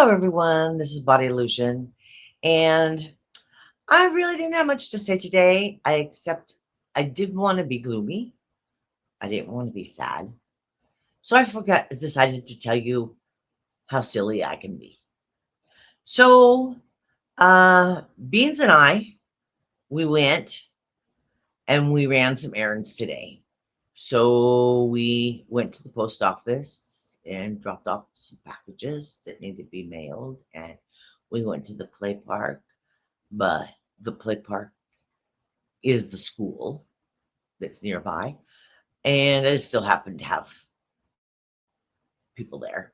Hello, everyone. This is Body Illusion, and I really didn't have much to say today, except I didn't want to be gloomy. I didn't want to be sad, so decided to tell you how silly I can be. So, Beans and I, we went and we ran some errands today. So we went to the post office and dropped off some packages that needed to be mailed, and we went to the play park. But the play park is the school that's nearby, and it still happened to have people there.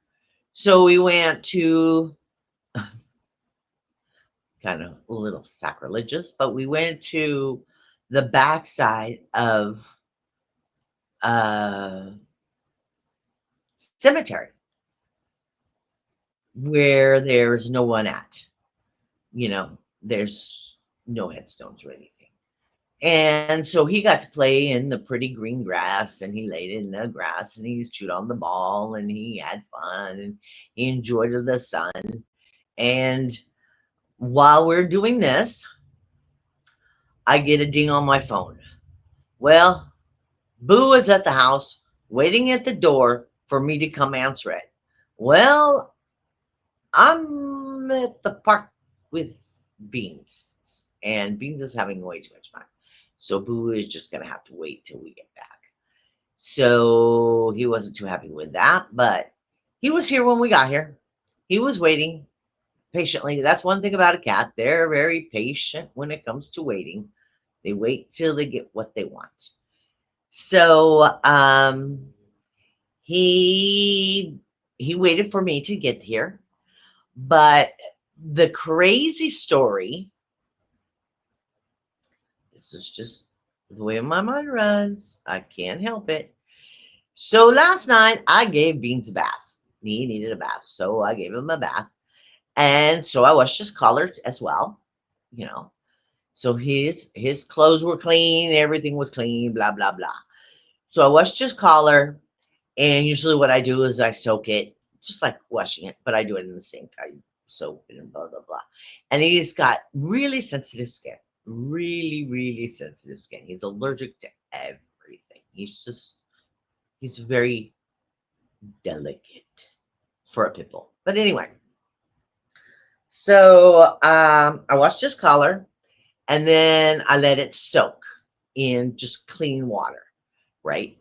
So we went to kind of a little sacrilegious, but we went to the backside of a cemetery where there's no one at. There's no headstones or anything. And so he got to play in the pretty green grass, and he laid in the grass and he chewed on the ball and he had fun and he enjoyed the sun. And while we're doing this, I get a ding on my phone. Well, Boo is at the house waiting at the door for me to come answer it. Well, I'm at the park with Beans, and Beans is having way too much fun. So Boo is just going to have to wait till we get back. So he wasn't too happy with that, but he was here when we got here. He was waiting patiently. That's one thing about a cat. They're very patient when it comes to waiting. They wait till they get what they want. So he waited for me to get here. But the crazy story, this is just the way my mind runs. I can't help it. So last night I gave Beans a bath. He needed a bath, so I gave him a bath. And so I washed his collar as well, you know. So his clothes were clean, everything was clean, blah, blah, blah. So I washed his collar, and usually what I do is I soak it, just like washing it, but I do it in the sink. I soak it and blah, blah, blah. And he's got really sensitive skin, really, really sensitive skin. He's allergic to everything. He's very delicate for a pit bull. But anyway, so I washed his collar, and then I let it soak in just clean water, right?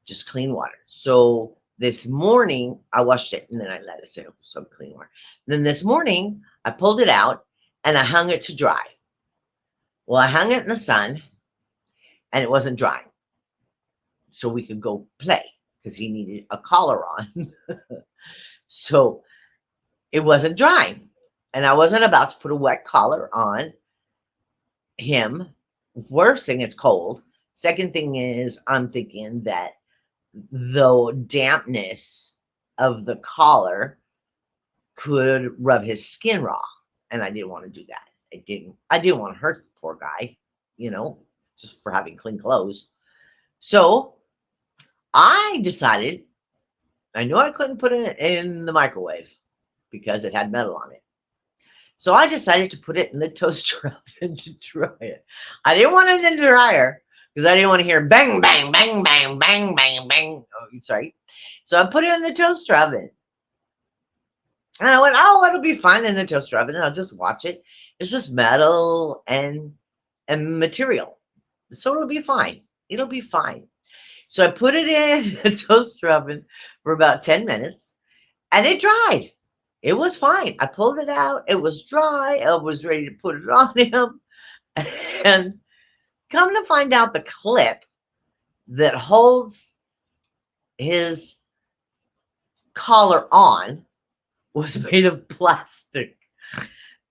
Just clean water. So this morning I washed it, and then I let it soak some clean water. Then this morning I pulled it out and I hung it to dry. Well, I hung it in the sun, and it wasn't drying. So we could go play because he needed a collar on. So it wasn't drying. And I wasn't about to put a wet collar on him. First thing, it's cold. Second thing is, I'm thinking that the dampness of the collar could rub his skin raw. And I didn't want to do that. I didn't want to hurt the poor guy, just for having clean clothes. So I decided, I knew I couldn't put it in the microwave because it had metal on it. So I decided to put it in the toaster oven to dry it. I didn't want it in the dryer because I didn't want to hear bang, bang, bang, bang, bang, bang, bang. Oh, sorry. So I put it in the toaster oven. And I went, oh, it'll be fine in the toaster oven. I'll just watch it. It's just metal and material. So it'll be fine. It'll be fine. So I put it in the toaster oven for about 10 minutes, and it dried. It was fine. I pulled it out. It was dry. I was ready to put it on him. And come to find out, the clip that holds his collar on was made of plastic.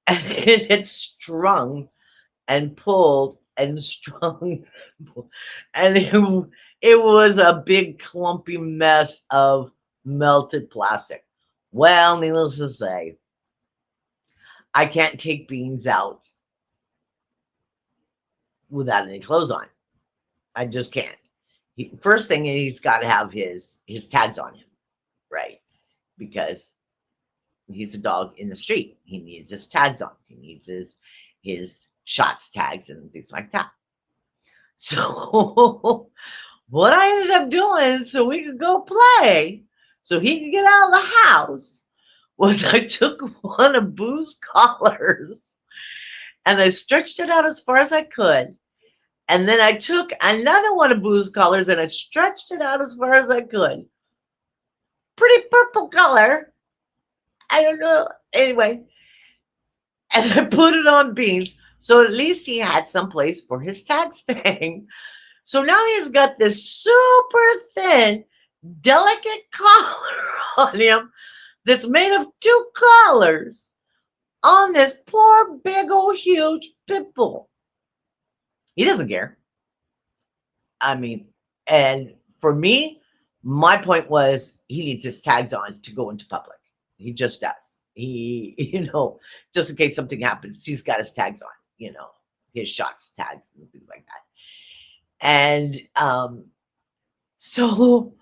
And it had strung and pulled and strung. And it was a big clumpy mess of melted plastic. Well, needless to say, I can't take Beans out without any clothes on. I just can't. First thing, he's got to have his tags on him, right? Because He's a dog in the street. He needs his tags on. He needs his shots tags and things like that. So what I ended up doing so we could go play, so he could get out of the house, was I took one of Boo's collars and I stretched it out as far as I could. And then I took another one of Boo's collars and I stretched it out as far as I could. Pretty purple color. I don't know. Anyway, and I put it on Beans. So at least he had some place for his tags to hang. So now he's got this super thin, delicate collar on him that's made of two collars on this poor, big old, huge pit bull. He doesn't care. I mean, and for me, my point was he needs his tags on to go into public. He just does. He, just in case something happens, he's got his tags on, his shots tags and things like that. And so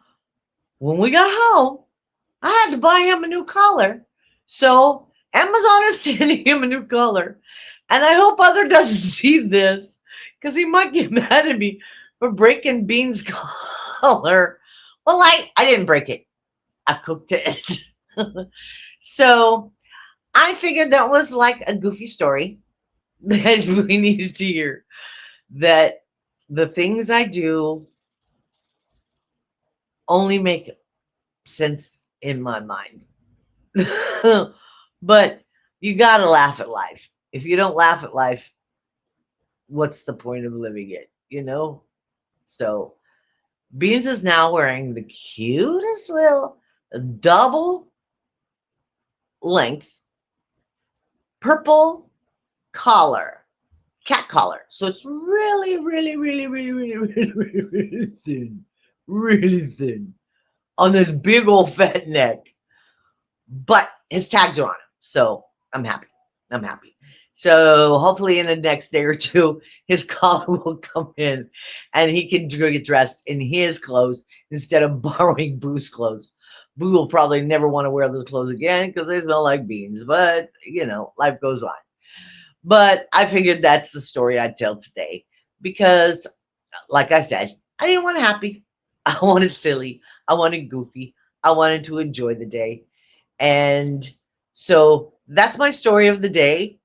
when we got home, I had to buy him a new collar. So Amazon is sending him a new collar. And I hope Other doesn't see this because he might get mad at me for breaking Bean's collar. Well, I didn't break it. I cooked it. So I figured that was like a goofy story that we needed to hear. That the things I do only make sense in my mind. But you got to laugh at life. If you don't laugh at life, what's the point of living it, So Beans is now wearing the cutest little double length purple collar, cat collar. So it's really, really, really, really, really, really, really, really thin on this big old fat neck. But his tags are on him. So I'm happy. So hopefully in the next day or two, his collar will come in and he can get dressed in his clothes instead of borrowing Boo's clothes. Boo will probably never want to wear those clothes again because they smell like beans. But, life goes on. But I figured that's the story I'd tell today because, like I said, I didn't want happy. I wanted silly. I wanted goofy. I wanted to enjoy the day. And so that's my story of the day.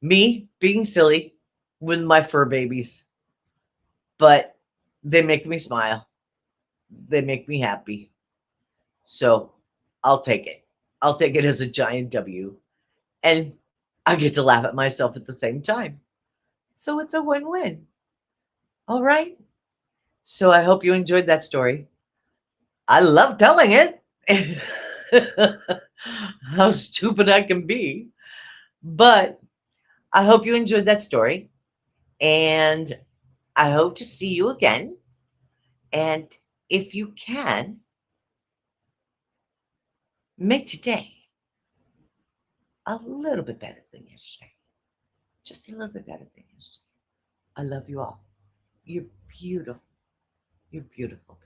Me being silly with my fur babies. But they make me smile. They make me happy. So I'll take it. I'll take it as a giant W. And I get to laugh at myself at the same time. So it's a win-win. All right. So I hope you enjoyed that story. I love telling it. How stupid I can be. But I hope you enjoyed that story. And I hope to see you again. And if you can, make today a little bit better than yesterday. Just a little bit better than yesterday. I love you all. You're beautiful. You're beautiful.